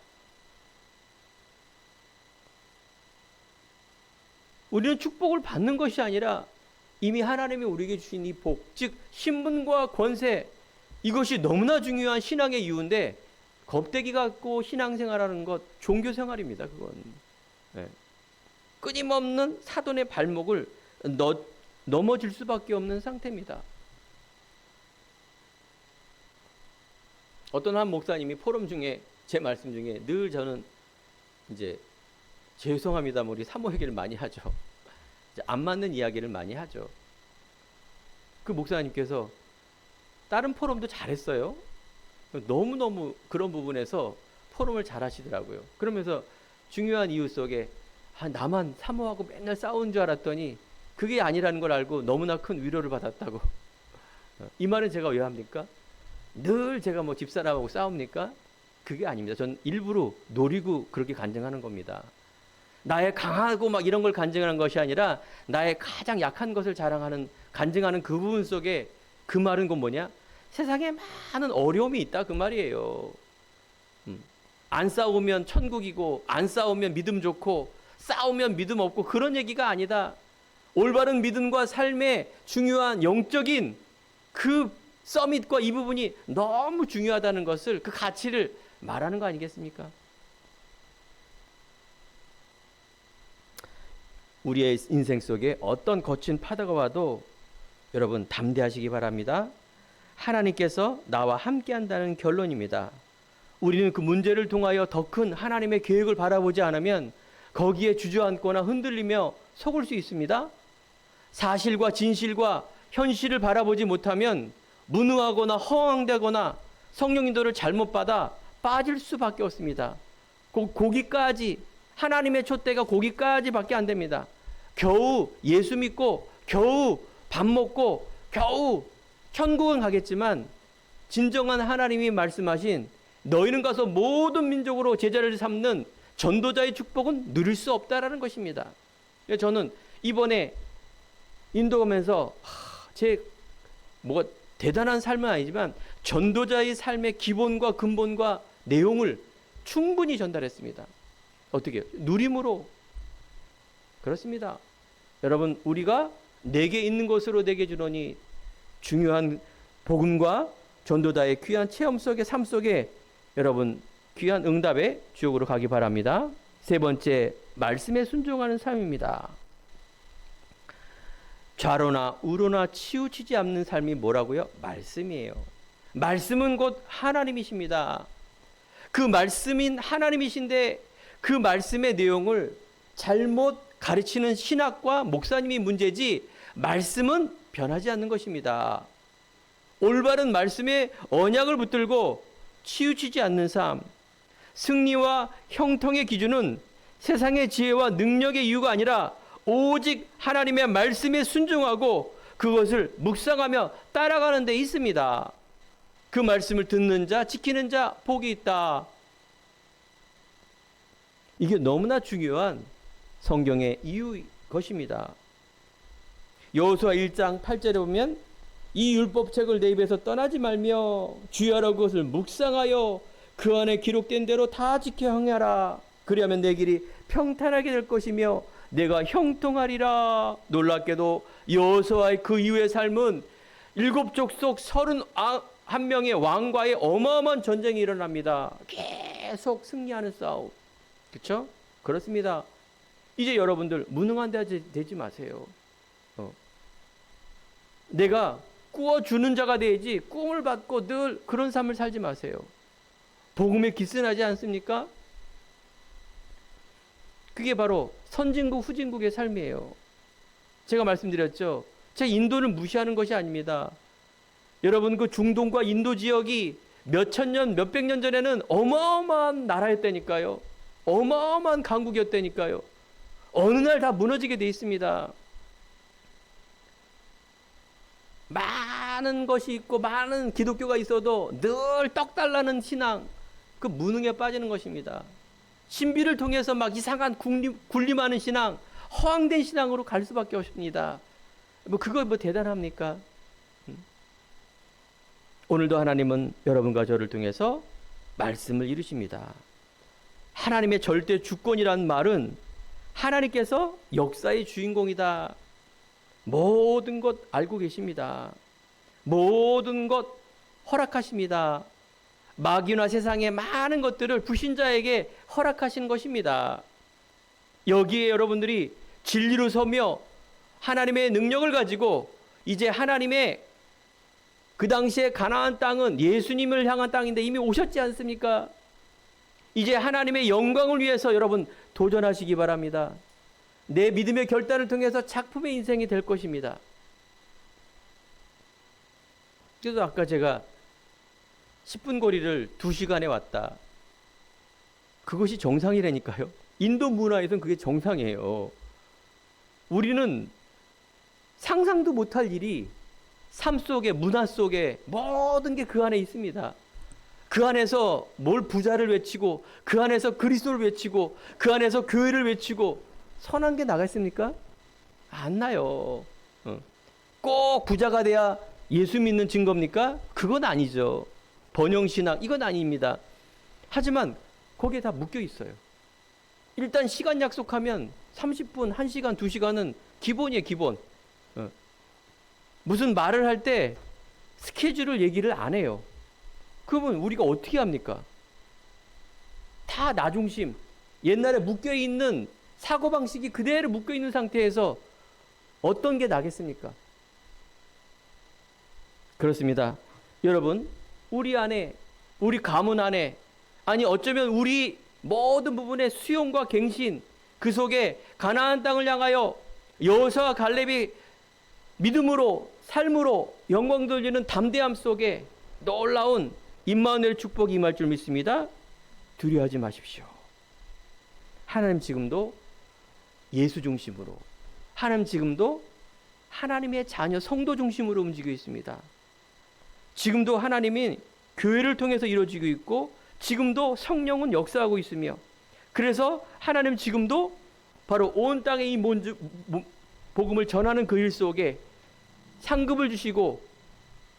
우리는 축복을 받는 것이 아니라 이미 하나님이 우리에게 주신 이 복, 즉 신분과 권세, 이것이 너무나 중요한 신앙의 이유인데 겁대기 갖고 신앙생활하는 것 종교생활입니다. 그건 끊임없는 사돈의 발목을 넘어질 수밖에 없는 상태입니다. 어떤 한 목사님이 포럼 중에 제 말씀 중에 늘 저는 이제 죄송합니다. 우리 사모 얘기를 많이 하죠. 안 맞는 이야기를 많이 하죠. 그 목사님께서 다른 포럼도 잘했어요. 너무너무 그런 부분에서 포럼을 잘 하시더라고요. 그러면서 중요한 이유 속에 나만 사모하고 맨날 싸운 줄 알았더니 그게 아니라는 걸 알고 너무나 큰 위로를 받았다고. 이 말은 제가 왜 합니까? 늘 제가 뭐 집사람하고 싸웁니까? 그게 아닙니다. 전 일부러 노리고 그렇게 간증하는 겁니다. 나의 강하고 막 이런 걸 간증하는 것이 아니라 나의 가장 약한 것을 자랑하는 간증하는 그 부분 속에 그 말은 건 뭐냐? 세상에 많은 어려움이 있다 그 말이에요. 안 싸우면 천국이고 안 싸우면 믿음 좋고 싸우면 믿음 없고 그런 얘기가 아니다. 올바른 믿음과 삶의 중요한 영적인 그 서밋과 이 부분이 너무 중요하다는 것을 그 가치를 말하는 거 아니겠습니까? 우리의 인생 속에 어떤 거친 파도가 와도 여러분 담대하시기 바랍니다. 하나님께서 나와 함께 한다는 결론입니다. 우리는 그 문제를 통하여 더 큰 하나님의 계획을 바라보지 않으면 거기에 주저앉거나 흔들리며 속을 수 있습니다. 사실과 진실과 현실을 바라보지 못하면 무능하거나 허황되거나 성령 인도를 잘못 받아 빠질 수밖에 없습니다. 거기까지 하나님의 촛대가 거기까지밖에 안 됩니다. 겨우 예수 믿고 겨우 밥 먹고 겨우 천국은 가겠지만 진정한 하나님이 말씀하신 너희는 가서 모든 민족으로 제자를 삼는 전도자의 축복은 누릴 수 없다라는 것입니다. 저는 이번에 인도 가면서 제 뭐가 대단한 삶은 아니지만 전도자의 삶의 기본과 근본과 내용을 충분히 전달했습니다. 어떻게 해요? 누림으로. 그렇습니다. 여러분, 우리가 내게 있는 것으로 내게 주노니 중요한 복음과 전도자의 귀한 체험 속의 삶 속에 여러분 귀한 응답의 주역으로 가기 바랍니다. 세 번째, 말씀에 순종하는 삶입니다. 좌로나 우로나 치우치지 않는 삶이 뭐라고요? 말씀이에요. 말씀은 곧 하나님이십니다. 그 말씀인 하나님이신데 그 말씀의 내용을 잘못 가르치는 신학과 목사님이 문제지 말씀은 변하지 않는 것입니다. 올바른 말씀에 언약을 붙들고 치우치지 않는 삶, 승리와 형통의 기준은 세상의 지혜와 능력의 이유가 아니라 오직 하나님의 말씀에 순종하고 그것을 묵상하며 따라가는 데 있습니다. 그 말씀을 듣는 자, 지키는 자 복이 있다. 이게 너무나 중요한 성경의 이유인 것입니다. 여호수아 1장 8절에 보면 이 율법책을 내 입에서 떠나지 말며 주야로 그것을 묵상하여 그 안에 기록된 대로 다 지켜 행하라. 그리하면 내 길이 평탄하게 될 것이며 내가 형통하리라. 놀랍게도 여호수아의 그 이후의 삶은 7족속 31명의 왕과의 어마어마한 전쟁이 일어납니다. 계속 승리하는 싸움. 그렇죠? 그렇습니다. 이제 여러분들 무능한 데 되지 마세요. 내가 꾸어주는 자가 되지 꿈을 받고 늘 그런 삶을 살지 마세요. 복음에 기스나지 않습니까? 그게 바로 선진국 후진국의 삶이에요. 제가 말씀드렸죠. 제 인도를 무시하는 것이 아닙니다. 여러분, 그 중동과 인도 지역이 몇천 년, 몇백 년 전에는 어마어마한 나라였다니까요. 어마어마한 강국이었다니까요. 어느 날 다 무너지게 돼 있습니다. 많은 것이 있고 많은 기독교가 있어도 늘 떡달라는 신앙, 그 무능에 빠지는 것입니다. 신비를 통해서 막 이상한 군림하는 신앙, 허황된 신앙으로 갈 수밖에 없습니다. 그거 대단합니까? 오늘도 하나님은 여러분과 저를 통해서 말씀을 이루십니다. 하나님의 절대 주권이란 말은 하나님께서 역사의 주인공이다. 모든 것 알고 계십니다. 모든 것 허락하십니다. 마귀나 세상의 많은 것들을 불신자에게 허락하시는 것입니다. 여기에 여러분들이 진리로 서며 하나님의 능력을 가지고 이제 하나님의 그 당시에 가나안 땅은 예수님을 향한 땅인데 이미 오셨지 않습니까? 이제 하나님의 영광을 위해서 여러분 도전하시기 바랍니다. 내 믿음의 결단을 통해서 작품의 인생이 될 것입니다. 그래서 아까 제가 10분 거리를 2시간에 왔다. 그것이 정상이라니까요. 인도 문화에서는 그게 정상이에요. 우리는 상상도 못할 일이 삶 속에, 문화 속에 모든 게 그 안에 있습니다. 그 안에서 뭘 부자를 외치고, 그 안에서 그리스도를 외치고, 그 안에서 교회를 외치고, 선한 게 나겠습니까? 안 나요. 꼭 부자가 돼야 예수 믿는 증거입니까? 그건 아니죠. 번영신앙, 이건 아닙니다. 하지만 거기에 다 묶여 있어요. 일단 시간 약속하면 30분, 1시간, 2시간은 기본이에요, 기본. 무슨 말을 할 때 스케줄을 얘기를 안 해요. 그러면 우리가 어떻게 합니까? 다 나중심, 옛날에 묶여있는 사고방식이 그대로 묶여있는 상태에서 어떤 게 나겠습니까? 그렇습니다. 여러분, 우리 안에, 우리 가문 안에, 아니 어쩌면 우리 모든 부분의 수용과 갱신, 그 속에 가나안 땅을 향하여 여호수아와 갈렙이 믿음으로, 삶으로 영광 돌리는 담대함 속에 놀라운 임마누엘 축복이 임할 줄 믿습니다. 두려워하지 마십시오. 하나님 지금도 예수 중심으로, 하나님 지금도 하나님의 자녀 성도 중심으로 움직이고 있습니다. 지금도 하나님이 교회를 통해서 이루어지고 있고 지금도 성령은 역사하고 있으며, 그래서 하나님 지금도 바로 온 땅에 이 복음을 전하는 그 일 속에 상급을 주시고,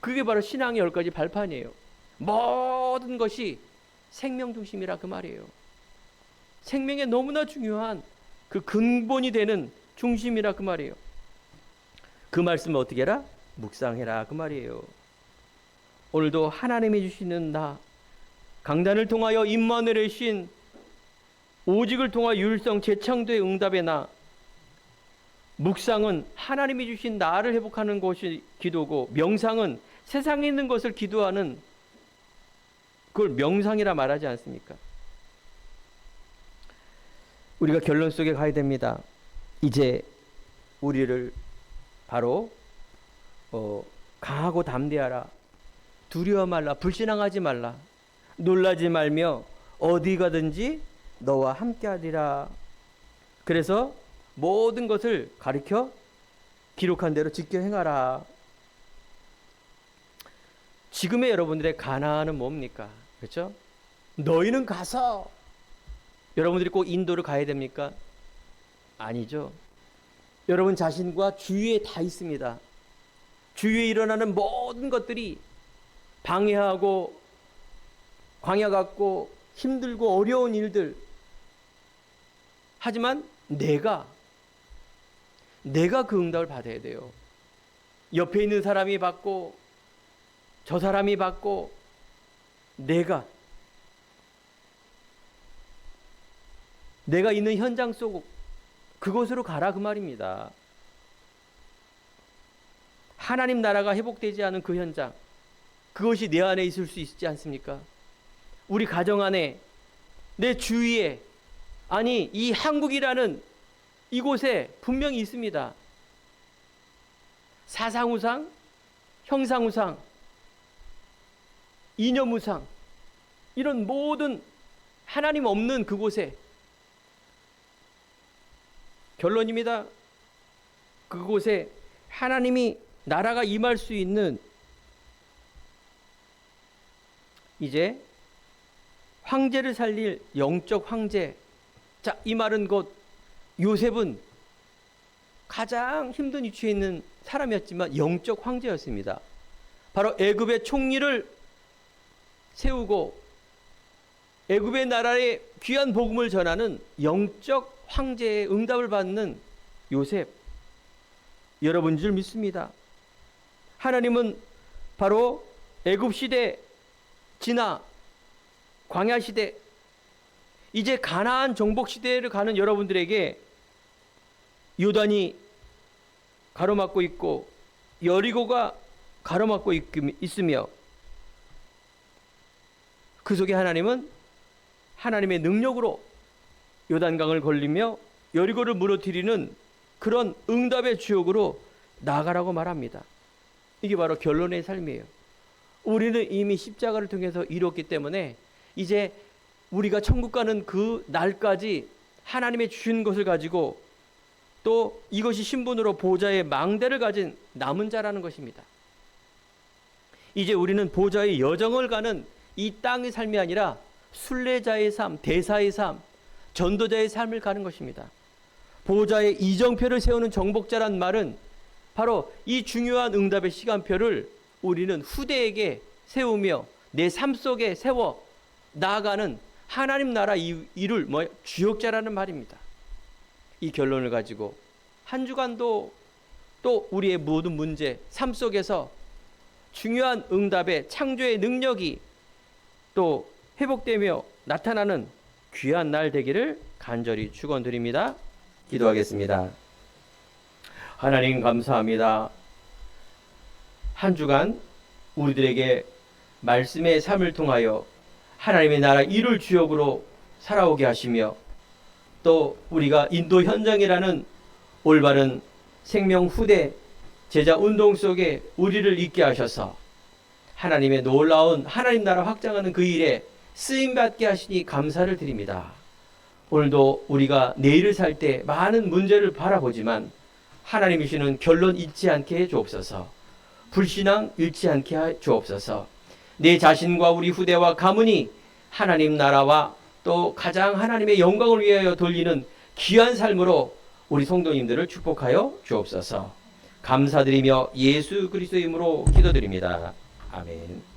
그게 바로 신앙의 10가지 발판이에요. 모든 것이 생명 중심이라 그 말이에요. 생명에 너무나 중요한 그 근본이 되는 중심이라 그 말이에요. 그 말씀을 어떻게 해라? 묵상해라 그 말이에요. 오늘도 하나님이 주시는 나, 강단을 통하여 임마누엘의 신, 오직을 통하여 율성 재창조의 응답의 나, 묵상은 하나님이 주신 나를 회복하는 것이 기도고, 명상은 세상에 있는 것을 기도하는, 그걸 명상이라 말하지 않습니까? 우리가 결론 속에 가야 됩니다. 이제 우리를 바로 강하고 담대하라, 두려워 말라, 불신앙하지 말라, 놀라지 말며 어디 가든지 너와 함께하리라. 그래서 모든 것을 가르쳐 기록한 대로 지켜 행하라. 지금의 여러분들의 가나안은 뭡니까? 그렇죠? 너희는 가서, 여러분들이 꼭 인도를 가야 됩니까? 아니죠. 여러분 자신과 주위에 다 있습니다. 주위에 일어나는 모든 것들이 방해하고 광야 같고 힘들고 어려운 일들, 하지만 내가 그 응답을 받아야 돼요. 옆에 있는 사람이 받고 저 사람이 받고, 내가 있는 현장 속 그곳으로 가라 그 말입니다. 하나님 나라가 회복되지 않은 그 현장, 그것이 내 안에 있을 수 있지 않습니까? 우리 가정 안에, 내 주위에, 아니 이 한국이라는 이곳에 분명히 있습니다. 사상우상, 형상우상, 이념우상, 이런 모든 하나님 없는 그곳에, 결론입니다. 그곳에 하나님이 나라가 임할 수 있는, 이제 황제를 살릴 영적 황제. 자, 이 말은 곧 요셉은 가장 힘든 위치에 있는 사람이었지만 영적 황제였습니다. 바로 애굽의 총리를 세우고 애굽의 나라에 귀한 복음을 전하는 영적 황제의 응답을 받는 요셉, 여러분 줄 믿습니다. 하나님은 바로 애굽 시대 지나 광야 시대, 이제 가나안 정복 시대를 가는 여러분들에게 요단이 가로막고 있고 여리고가 가로막고 있으며, 그 속에 하나님은 하나님의 능력으로 요단강을 걸리며 여리고를 무너뜨리는 그런 응답의 주역으로 나아가라고 말합니다. 이게 바로 결론의 삶이에요. 우리는 이미 십자가를 통해서 이뤘기 때문에 이제 우리가 천국 가는 그 날까지 하나님의 주신 것을 가지고, 또 이것이 신분으로 보좌의 망대를 가진 남은 자라는 것입니다. 이제 우리는 보좌의 여정을 가는 이 땅의 삶이 아니라 순례자의 삶, 대사의 삶, 전도자의 삶을 가는 것입니다. 보좌의 이정표를 세우는 정복자란 말은 바로 이 중요한 응답의 시간표를 우리는 후대에게 세우며 내 삶 속에 세워 나아가는 하나님 나라 이룰 주역자라는 말입니다. 이 결론을 가지고 한 주간도 또 우리의 모든 문제, 삶 속에서 중요한 응답의 창조의 능력이 또 회복되며 나타나는 귀한 날 되기를 간절히 축원드립니다. 기도하겠습니다. 하나님 감사합니다. 한 주간 우리들에게 말씀의 삶을 통하여 하나님의 나라 이룰 주역으로 살아오게 하시며, 또 우리가 인도 현장이라는 올바른 생명 후대 제자 운동 속에 우리를 있게 하셔서 하나님의 놀라운 하나님 나라 확장하는 그 일에 쓰임받게 하시니 감사를 드립니다. 오늘도 우리가 내일을 살 때 많은 문제를 바라보지만 하나님이 주시는 결론 잃지 않게 해 주옵소서. 불신앙 잃지 않게 해 주옵소서. 내 자신과 우리 후대와 가문이 하나님 나라와 또 가장 하나님의 영광을 위하여 돌리는 귀한 삶으로 우리 성도님들을 축복하여 주옵소서. 감사드리며 예수 그리스도의 이름으로 기도드립니다. 아멘.